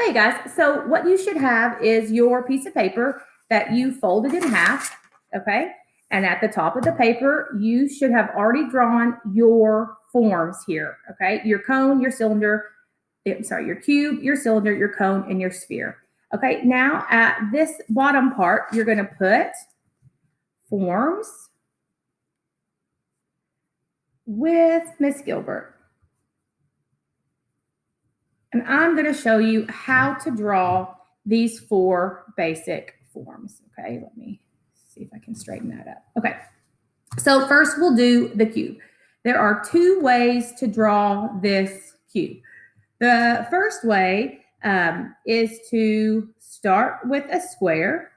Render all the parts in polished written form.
Okay, guys, so what you should have is your piece of paper that you folded in half, okay? And at the top of the paper, you should have already drawn your forms here, okay? Your cone, your cylinder, your cube, your cylinder, your cone, and your sphere. Okay, now at this bottom part, you're gonna put forms with Miss Gilbert. And I'm going to show you how to draw these 4 basic forms. Okay, let me see if I can straighten that up. Okay, so first we'll do the cube. There are 2 ways to draw this cube. The first way is to start with a square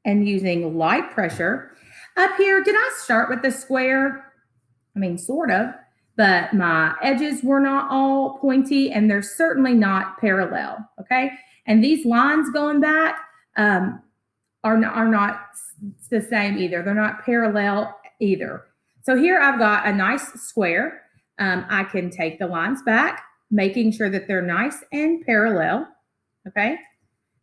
and using light pressure. Up here, did I start with the square? I mean, sort of, but my edges were not all pointy and they're certainly not parallel, okay? And these lines going back are not the same either. They're not parallel either. So here I've got a nice square. I can take the lines back, making sure that they're nice and parallel, okay?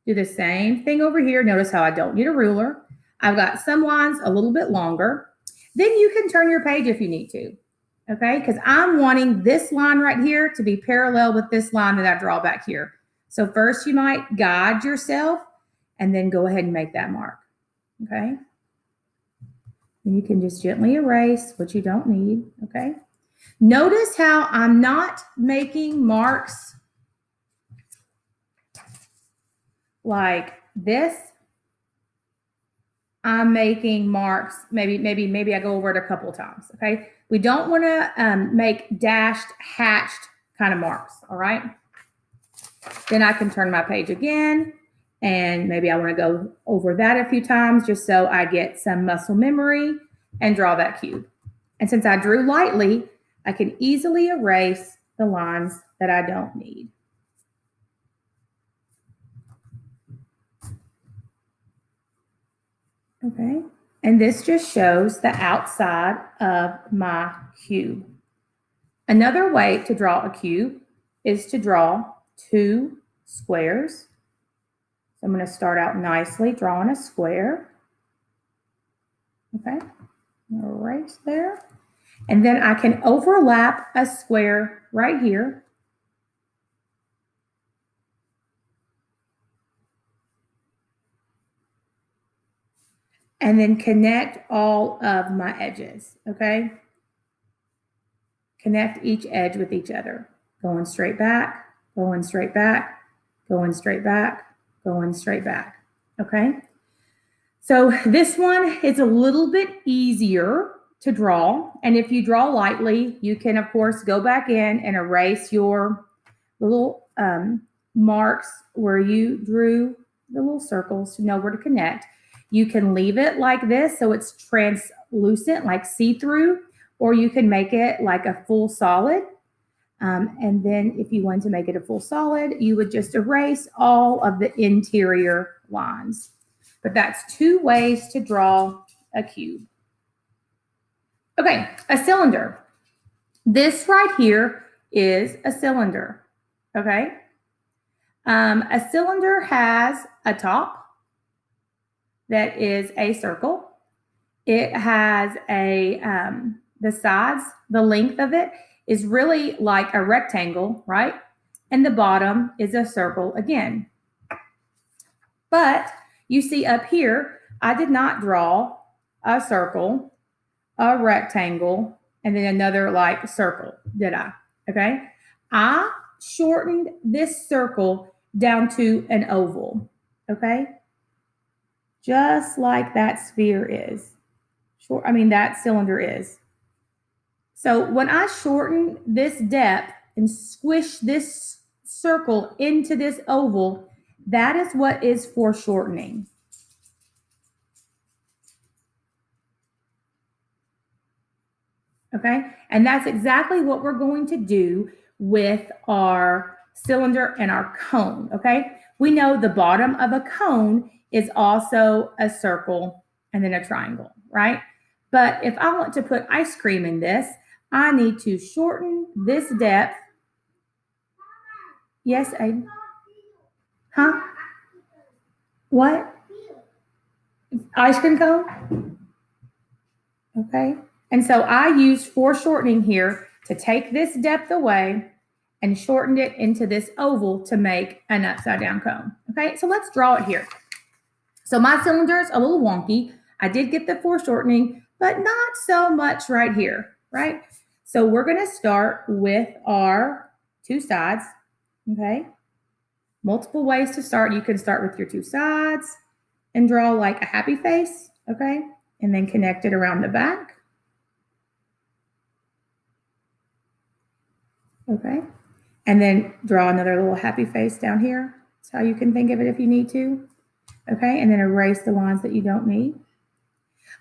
Do the same thing over here. Notice how I don't need a ruler. I've got some lines a little bit longer. Then you can turn your page if you need to, okay? Because I'm wanting this line right here to be parallel with this line that I draw back here. So first you might guide yourself and then go ahead and make that mark, okay? And you can just gently erase what you don't need, okay? Notice how I'm not making marks like this. I'm making marks, maybe I go over it a couple of times, okay? We don't want to make dashed, hatched kind of marks, all right? Then I can turn my page again, and maybe I want to go over that a few times just so I get some muscle memory and draw that cube. And since I drew lightly, I can easily erase the lines that I don't need. Okay, and this just shows the outside of my cube. Another way to draw a cube is to draw 2 squares. So I'm going to start out nicely drawing a square. Okay, right there. And then I can overlap a square right here. And then connect all of my edges, okay? Connect each edge with each other. Going straight back, going straight back, going straight back, going straight back, okay? So this one is a little bit easier to draw. And if you draw lightly, you can, of course, go back in and erase your little marks where you drew the little circles to know where to connect. You can leave it like this so it's translucent, like see-through, or you can make it like a full solid. And then if you want to make it a full solid, you would just erase all of the interior lines. But that's 2 ways to draw a cube. Okay, a cylinder. This right here is a cylinder, okay? A cylinder has a top that is a circle. It has the sides, the length of it is really like a rectangle, right? And the bottom is a circle again. But you see up here, I did not draw a circle, a rectangle, and then another like circle, did I? Okay. I shortened this circle down to an oval, okay? Just like that sphere is. That cylinder is. So when I shorten this depth and squish this circle into this oval, that is what is foreshortening. Okay, and that's exactly what we're going to do with our cylinder and our cone, okay? We know the bottom of a cone is also a circle and then a triangle, right? But if I want to put ice cream in this, I need to shorten this depth Yes, Aiden? Huh? What? Ice cream cone? Okay. And so I used foreshortening here to take this depth away and shortened it into this oval to make an upside down cone. Okay, so let's draw it here. So my cylinder is a little wonky. I did get the foreshortening, but not so much right here, right? So we're gonna start with our two sides, okay? Multiple ways to start. You can start with your two sides and draw like a happy face, okay? And then connect it around the back. Okay. And then draw another little happy face down here. That's how you can think of it if you need to. Okay. And then erase the lines that you don't need.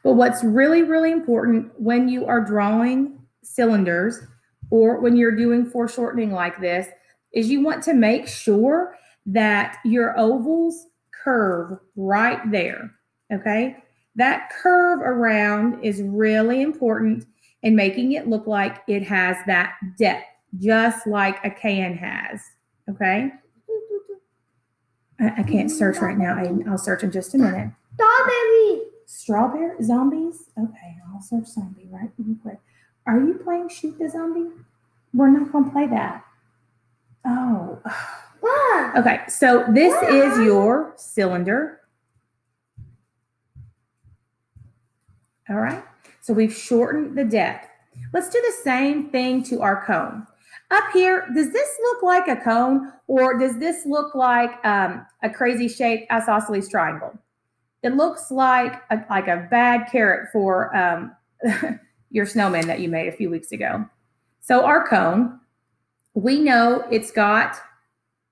But what's really, really important when you are drawing cylinders or when you're doing foreshortening like this is you want to make sure that your ovals curve right there. Okay. That curve around is really important in making it look like it has that depth, just like a can has. Okay. I can't search right now. I'll search in just a minute. Strawberry zombies? Okay, I'll search zombie right real quick. Are you playing shoot the zombie? We're not gonna play that. Oh. Okay, so this is your cylinder. All right, so we've shortened the depth. Let's do the same thing to our cone. Up here, does this look like a cone or does this look like a crazy shaped isosceles triangle? It looks like a bad carrot for your snowman that you made a few weeks ago. So our cone, we know it's got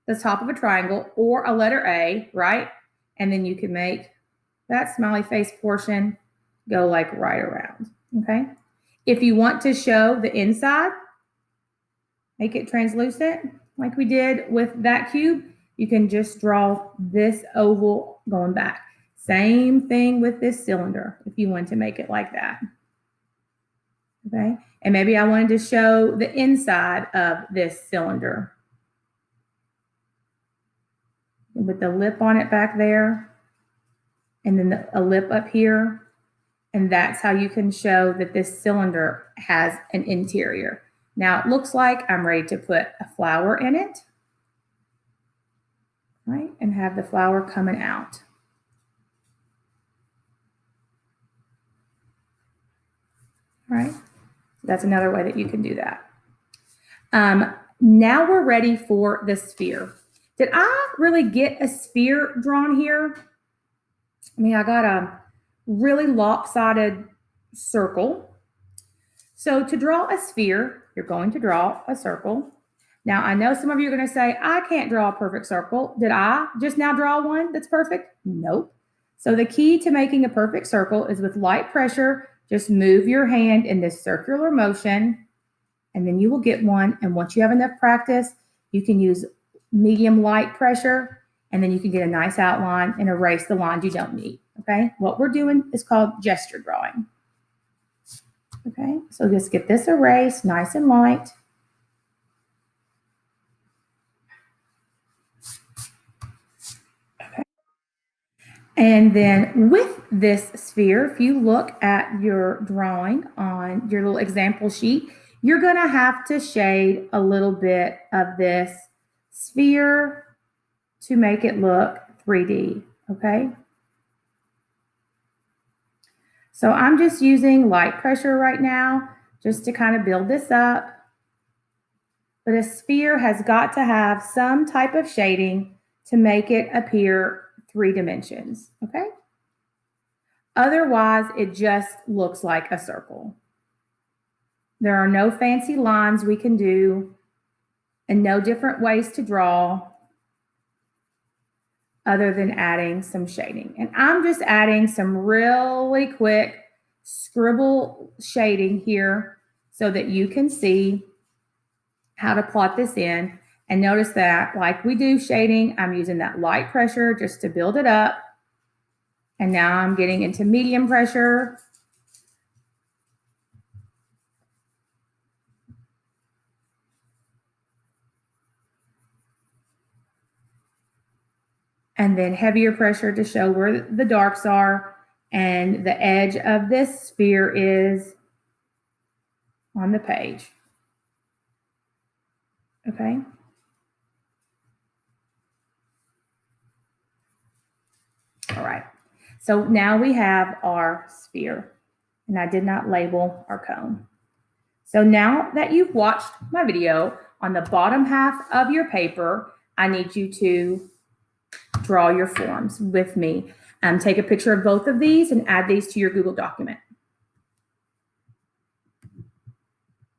the top of a triangle or a letter A, right? And then you can make that smiley face portion go like right around, okay? If you want to show the inside, make it translucent like we did with that cube, you can just draw this oval going back. Same thing with this cylinder if you want to make it like that. Okay, and maybe I wanted to show the inside of this cylinder with the lip on it back there and then a lip up here. And that's how you can show that this cylinder has an interior. Now it looks like I'm ready to put a flower in it, right? And have the flower coming out. Right? That's another way that you can do that. Now we're ready for the sphere. Did I really get a sphere drawn here? I mean, I got a really lopsided circle. So to draw a sphere, you're going to draw a circle. Now, I know some of you are going to say, I can't draw a perfect circle. Did I just now draw one that's perfect? Nope. So the key to making a perfect circle is with light pressure, just move your hand in this circular motion, and then you will get one. And once you have enough practice, you can use medium light pressure, and then you can get a nice outline and erase the lines you don't need. Okay, what we're doing is called gesture drawing. Okay, so just get this erased nice and light. Okay. And then with this sphere, if you look at your drawing on your little example sheet, you're going to have to shade a little bit of this sphere to make it look 3D, okay? So I'm just using light pressure right now just to kind of build this up. But a sphere has got to have some type of shading to make it appear 3 dimensions, okay? Otherwise, it just looks like a circle. There are no fancy lines we can do and no different ways to draw other than adding some shading. And I'm just adding some really quick scribble shading here so that you can see how to plot this in. And notice that like we do shading, I'm using that light pressure just to build it up. And now I'm getting into medium pressure. and then heavier pressure to show where the darks are, and the edge of this sphere is on the page. Okay. All right. So now we have our sphere, and I did not label our cone. So now that you've watched my video, on the bottom half of your paper, I need you to draw your forms with me. Take a picture of both of these and add these to your Google document.